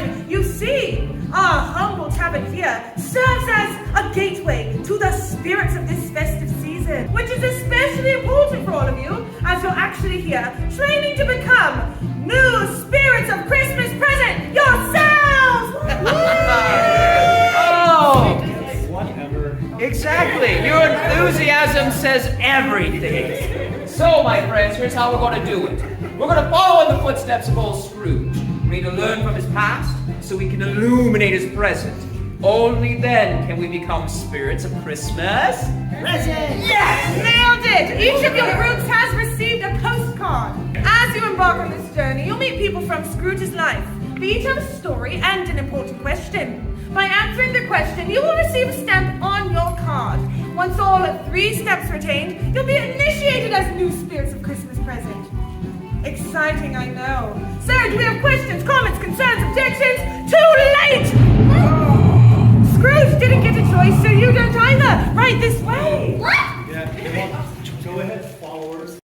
present. You see, our humble tavern here serves as a gateway to the spirits of this festive season, which is especially important for all of you, as you're actually here training to become new spirits of Christmas present yourselves! Oh! Whatever. Exactly. Your enthusiasm says everything. So, my friends, here's how we're going to do it. We're going to follow in the footsteps of old Scrooge. We need to learn from his past so we can illuminate his present. Only then can we become spirits of Christmas. Present! Yes! Nailed it! Each of your groups has received a postcard. As you embark on this journey, you'll meet people from Scrooge's life. They each have a story and an important question. By answering the question, you will receive a stamp on your card. Once all 3 steps are attained, you'll be initiated as new spirits of Christmas present. Exciting, I know. Sir, do we have questions, comments, concerns, objections? Too late! Scrooge didn't get a choice, so you don't either. Right this way. What? Yeah, go ahead, followers.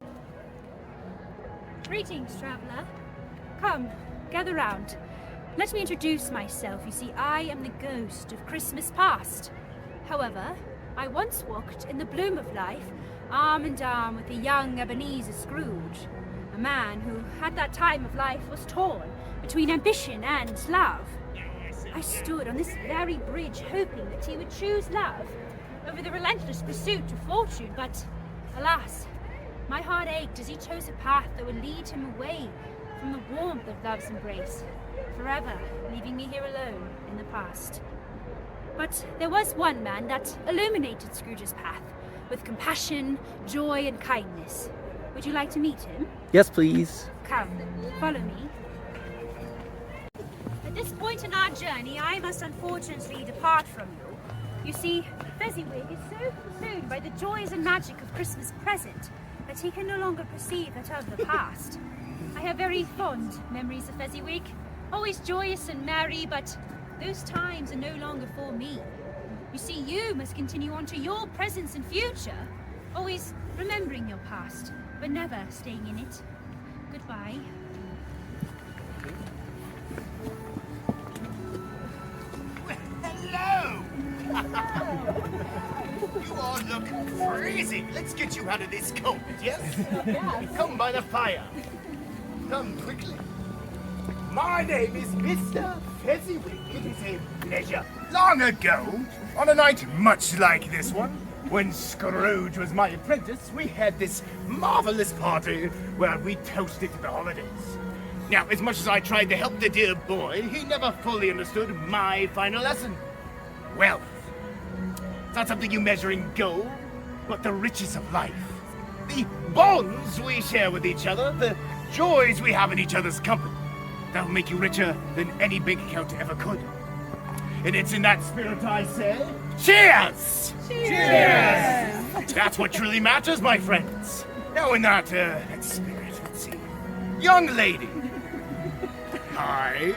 Greetings, traveler. Come, gather round. Let me introduce myself. You see, I am the ghost of Christmas past. However, I once walked in the bloom of life, arm in arm with the young Ebenezer Scrooge, a man who, at that time of life, was torn between ambition and love. I stood on this very bridge hoping that he would choose love over the relentless pursuit of fortune, but alas, my heart ached as he chose a path that would lead him away from the warmth of love's embrace, forever leaving me here alone in the past. But there was one man that illuminated Scrooge's path with compassion, joy, and kindness. Would you like to meet him? Yes, please. Come, follow me. At this point in our journey, I must unfortunately depart from you. You see, Fezziwig is so consumed by the joys and magic of Christmas present that he can no longer perceive that of the past. I have very fond memories of Fezziwig, always joyous and merry, but those times are no longer for me. You see, you must continue on to your presence and future, always remembering your past, but never staying in it. Goodbye. Hello! You all look freezing. Let's get you out of this coat, yes? Come by the fire. Come quickly. My name is Mr. Fezziwig. It is a pleasure. Long ago, on a night much like this one, when Scrooge was my apprentice, we had this marvelous party where we toasted the holidays. Now, as much as I tried to help the dear boy, he never fully understood my final lesson. Wealth. It's not something you measure in gold, but the riches of life. The bonds we share with each other, the joys we have in each other's company. That'll make you richer than any bank account ever could. And it's in that spirit I say, cheers! Cheers! That's what truly matters, my friends. Now in that spirit, let's see. Young lady. Hi.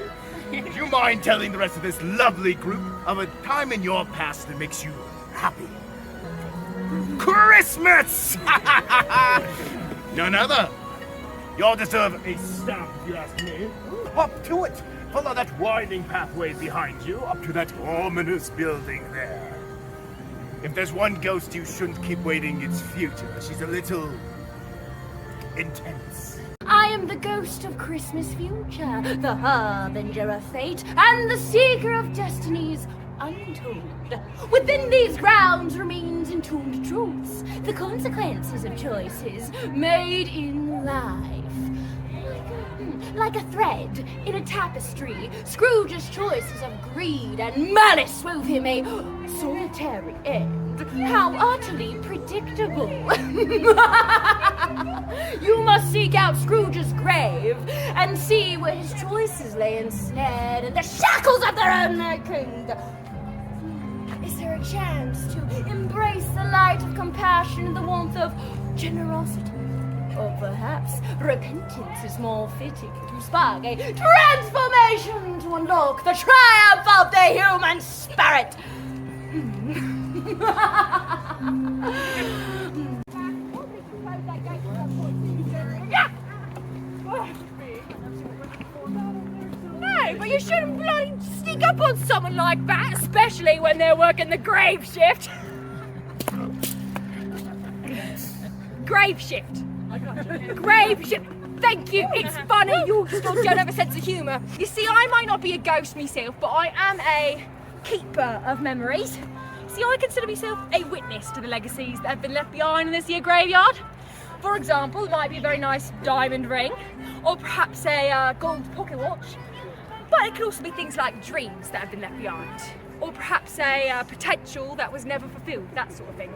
Do you mind telling the rest of this lovely group of a time in your past that makes you happy? Christmas! None other. You all deserve a stamp, if you ask me. Up to it. Follow that winding pathway behind you, up to that ominous building there. If there's one ghost you shouldn't keep waiting its future, she's a little intense. I am the ghost of Christmas future, the harbinger of fate, and the seeker of destinies untold. Within these grounds remains entombed truths, the consequences of choices made in life. Like a thread in a tapestry, Scrooge's choices of greed and malice wove him a solitary end. How utterly predictable. You must seek out Scrooge's grave and see where his choices lay ensnared in the shackles of their own making. Is there a chance to embrace the light of compassion and the warmth of generosity? Or perhaps repentance is more fitting to spark a transformation to unlock the triumph of the human spirit. No, but you shouldn't blow up on someone like that, especially when they're working the grave shift. Grave shift. Grave shift. Thank you. It's funny. You still don't have a sense of humour. You see, I might not be a ghost myself, but I am a keeper of memories. See, I consider myself a witness to the legacies that have been left behind in this here graveyard. For example, it might be a very nice diamond ring, or perhaps a gold pocket watch. But it could also be things like dreams that have been left behind, or perhaps a potential that was never fulfilled, that sort of thing.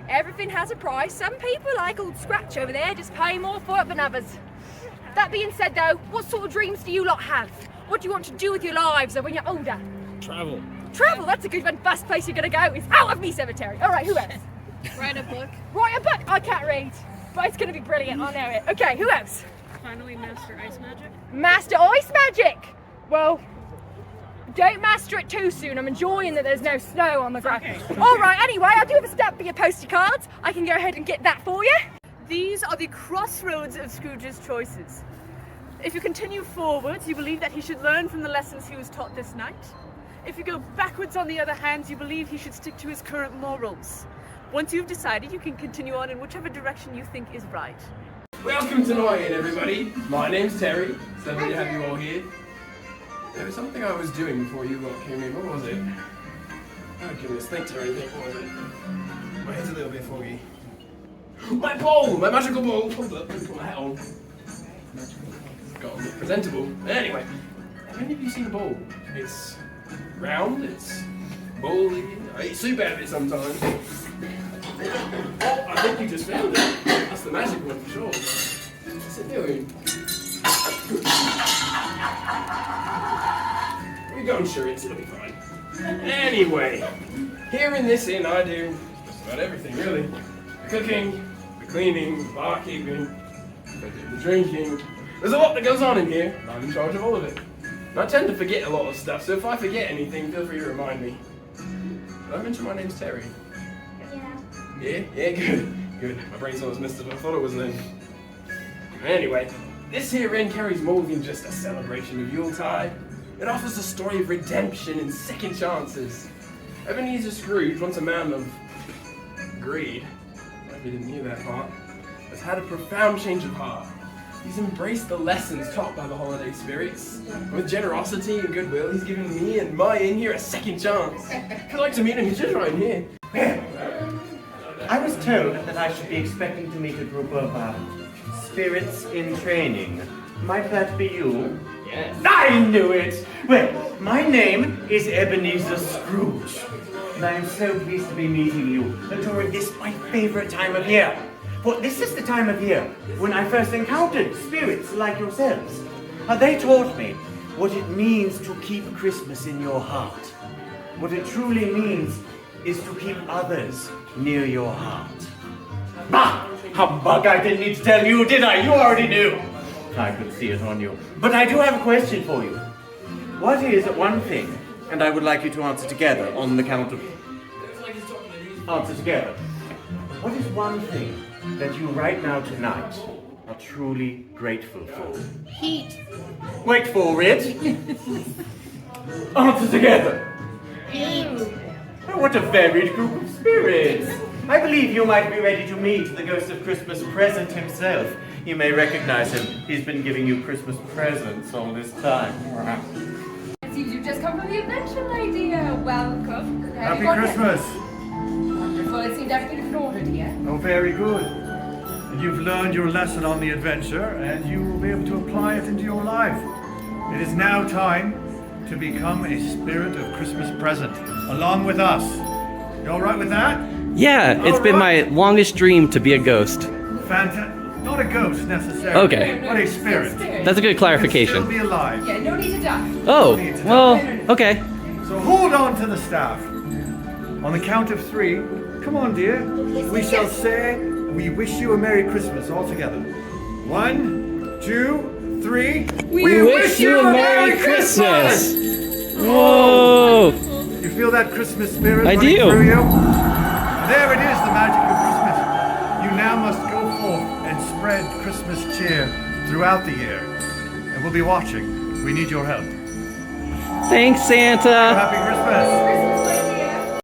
Everything has a price. Some people, like old Scratch over there, just pay more for it than others. That being said though, what sort of dreams do you lot have? What do you want to do with your lives when you're older? Travel. Travel, that's a good one. First place you're gonna go is out of me cemetery. All right, who else? Write a book. Write a book. I can't read, but it's gonna be brilliant. I know it. Okay, who else? Finally master ice magic. Master ice magic. Well, don't master it too soon. I'm enjoying that there's no snow on the ground. All right. Anyway, I do have a stamp for your postie cards. I can go ahead and get that for you. These are the crossroads of Scrooge's choices. If you continue forwards, you believe that he should learn from the lessons he was taught this night. If you go backwards, on the other hand, you believe he should stick to his current morals. Once you've decided, you can continue on in whichever direction you think is right. Welcome to Noyen, everybody. My name's Terry. It's lovely to have you all here. There was something I was doing before you lot came in. What was it? Oh goodness, think Terry, what was it? My head's a little bit foggy. My bowl! My magical bowl! Hold up, let me put my hat on. Got to look presentable. Anyway, have any of you seen the bowl? It's round, it's bowly. I eat soup out of it sometimes. Oh, I think you just found it. That's the magic one for sure. What's it doing? We're going charades, it'll be fine. Anyway, here in this inn I do just about everything really. The cooking, the cleaning, the barkeeping, the drinking. There's a lot that goes on in here, and I'm in charge of all of it. And I tend to forget a lot of stuff, so if I forget anything, feel free to remind me. Did I mention my name's Terry? Yeah? Yeah, good. Good. My brain's almost missed it, I thought it was then. Anyway, this here inn carries more than just a celebration of Yuletide. It offers a story of redemption and second chances. Ebenezer Scrooge, once a man of greed, maybe you didn't hear that part, has had a profound change of heart. He's embraced the lessons taught by the holiday spirits. With generosity and goodwill, he's given me and my inn here a second chance. If you'd like to meet him, he's just right here. I was told that I should be expecting to meet a group of spirits in training. Might that be you? Yes. I knew it! Well, my name is Ebenezer Scrooge, and I am so pleased to be meeting you during this my favorite time of year. For this is the time of year when I first encountered spirits like yourselves. They taught me what it means to keep Christmas in your heart. What it truly means is to keep others near your heart. Bah! Humbug, I didn't need to tell you, did I? You already knew. I could see it on you. But I do have a question for you. What is one thing, and I would like you to answer together on the count of... Answer together. What is one thing that you right now tonight are truly grateful for? Heat. Wait for it. Answer together. Heat. Oh, what a varied group of spirits. I believe you might be ready to meet the ghost of Christmas present himself. You may recognize him. He's been giving you Christmas presents all this time. It seems you've just come from the adventure, lady. Welcome. Happy Christmas! Wonderful. It seemed everything in order, dear. Oh, very good. And you've learned your lesson on the adventure, and you will be able to apply it into your life. It is now time to become a spirit of Christmas present, along with us. You all right with that? Yeah, it's been my longest dream to be a ghost. Fantastic. Not a ghost necessarily. Okay. But a spirit. That's a good clarification. Still be alive. Yeah, no need to die. Oh, well, okay. So hold on to the staff. On the count of 3, come on, dear. We shall say, we wish you a Merry Christmas all together. 1, 2, 3. We wish you a Merry Christmas! Whoa! You feel that Christmas spirit I running do. through you? There it is, the magic of Christmas. You now must go forth and spread Christmas cheer throughout the year. And we'll be watching. We need your help. Thanks, Santa. Happy Christmas.